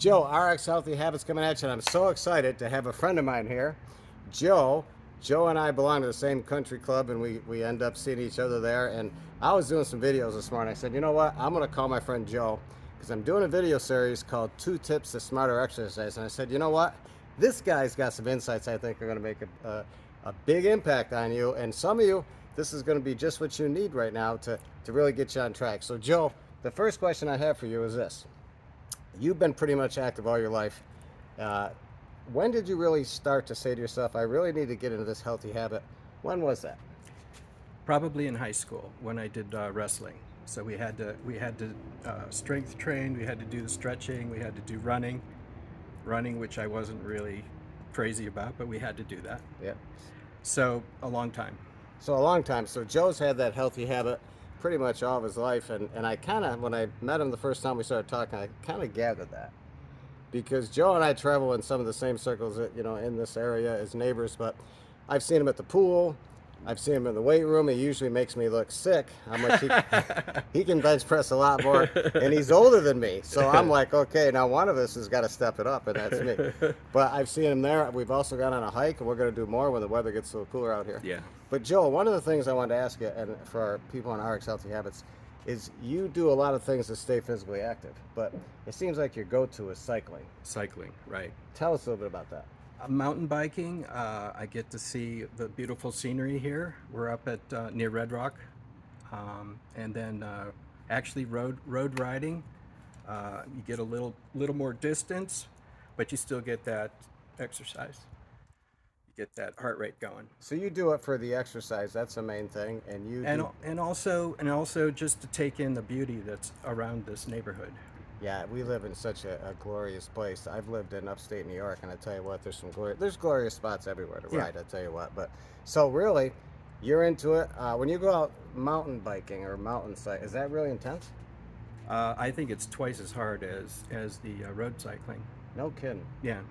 Joe, RX Healthy Habits coming at you, and I'm so excited to have a friend of mine here, Joe. Joe and I belong to the same country club, and we end up seeing each other there. And I was doing some videos this morning. I said, you know what? I'm going to call my friend Joe because I'm doing a video series called 2 Tips to Smarter Exercise. And I said, you know what? This guy's got some insights I think are going to make a big impact on you. And some of you, this is going to be just what you need right now to really get you on track. So, Joe, the first question I have for you is this. You've been pretty much active all your life. When did you really start to say to yourself, I really need to get into this healthy habit? When was that? Probably in high school when I did wrestling. So we had to strength train. We had to do the stretching. We had to do running, which I wasn't really crazy about, but we had to do that. Yeah. So a long time. So a long time. So Joe's had that healthy habit pretty much all of his life, and I kind of, when I met him the first time we started talking, I kind of gathered that. Because Joe and I travel in some of the same circles, in this area as neighbors, but I've seen him at the pool, I've seen him in the weight room. He usually makes me look sick. How much he can bench press a lot more, and he's older than me. So I'm like, okay, now one of us has got to step it up, and that's me. But I've seen him there. We've also gone on a hike, and we're going to do more when the weather gets a little cooler out here. Yeah. But Joe, one of the things I wanted to ask you, and for our people on RX Healthy Habits, is you do a lot of things to stay physically active, but it seems like your go-to is cycling. Cycling, right. Tell us a little bit about that. Mountain biking, I get to see the beautiful scenery here. We're up at near Red Rock. And then actually road riding, you get a little more distance, but you still get that exercise. You get that heart rate going. So you do it for the exercise, that's the main thing, and also just to take in the beauty that's around this neighborhood. Yeah, we live in such a glorious place. I've lived in upstate New York, and I tell you what, there's glorious spots everywhere to ride. I tell you what. But so really, you're into it. When you go out mountain biking or mountain cycling, is that really intense? I think it's twice as hard as the road cycling. No kidding. Yeah,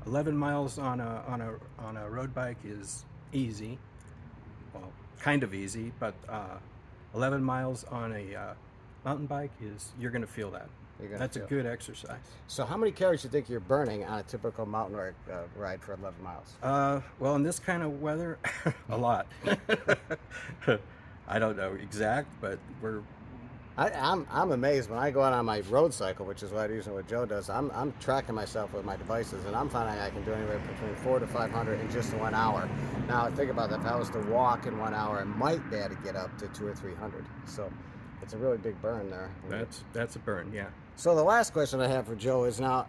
11 miles on a road bike is easy. Well, kind of easy, but 11 miles on a mountain bike you're going to feel that. That's a good exercise. So how many calories do you think you're burning on a typical mountain ride for 11 miles? Well, in this kind of weather, a lot. I don't know exact, but I'm amazed when I go out on my road cycle, which is what Joe does. I'm tracking myself with my devices, and I'm finding I can do anywhere between 400 to 500 in just 1 hour. Now think about that. If I was to walk in 1 hour, I might be able to get up to 200 or 300. So it's a really big burn there. That's a burn, yeah. So the last question I have for Joe is now,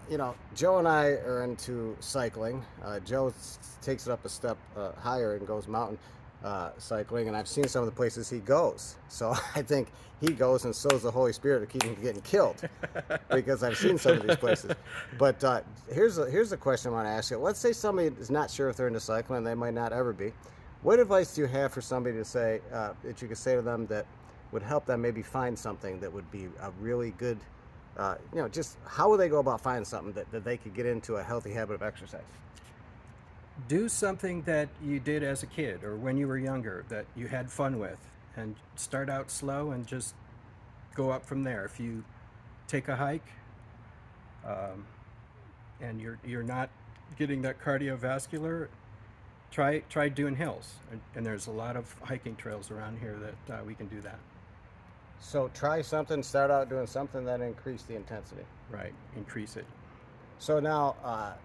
Joe and I are into cycling. Joe takes it up a step higher and goes mountain cycling, and I've seen some of the places he goes. So I think he goes, and so is the Holy Spirit to keep him from getting killed, because I've seen some of these places. But here's the question I want to ask you. Let's say somebody is not sure if they're into cycling, and they might not ever be. What advice do you have for somebody to say that you could say to them that would help them maybe find something that would be a really good, just how would they go about finding something that they could get into a healthy habit of exercise? Do something that you did as a kid or when you were younger that you had fun with, and start out slow and just go up from there. If you take a hike and you're not getting that cardiovascular, try doing hills, and there's a lot of hiking trails around here that we can do that. So try something, start out doing something, then increase the intensity. Right, increase it. So now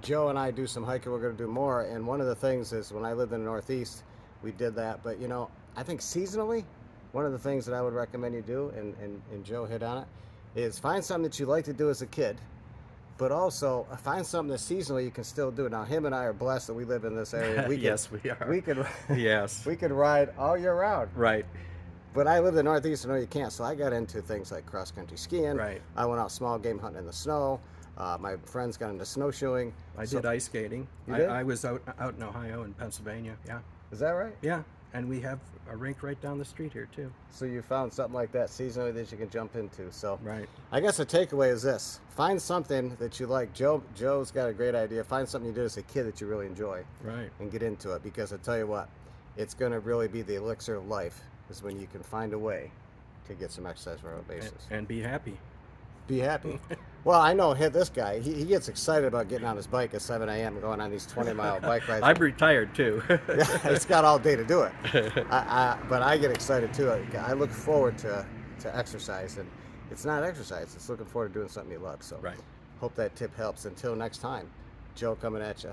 Joe and I do some hiking. We're going to do more, and one of the things is when I lived in the Northeast, we did that. But I think seasonally, one of the things that I would recommend you do, and Joe hit on it, is find something that you like to do as a kid, but also find something that seasonally you can still do. Now, him and I are blessed that we live in this area. Yes, we are. We could yes. We could ride all year round. Right. But I live in the Northeast, and I know you can't, so I got into things like cross-country skiing. Right. I went out small game hunting in the snow. My friends got into snowshoeing. I did ice skating. You did? I was out in Ohio and Pennsylvania. Yeah. Is that right? Yeah, and we have a rink right down the street here too. So you found something like that seasonally that you can jump into. So right. I guess the takeaway is this: find something that you like. Joe's got a great idea. Find something you did as a kid that you really enjoy. Right. And get into it, because I tell you what, it's going to really be the elixir of life. Is when you can find a way to get some exercise on a basis. And be happy. Be happy. Well, I know this guy. He gets excited about getting on his bike at 7 a.m. and going on these 20-mile bike rides. I'm retired too. Yeah, he's got all day to do it. But I get excited too. I look forward to exercise, and it's not exercise. It's looking forward to doing something you love. So Right. hope that tip helps. Until next time, Joe coming at you.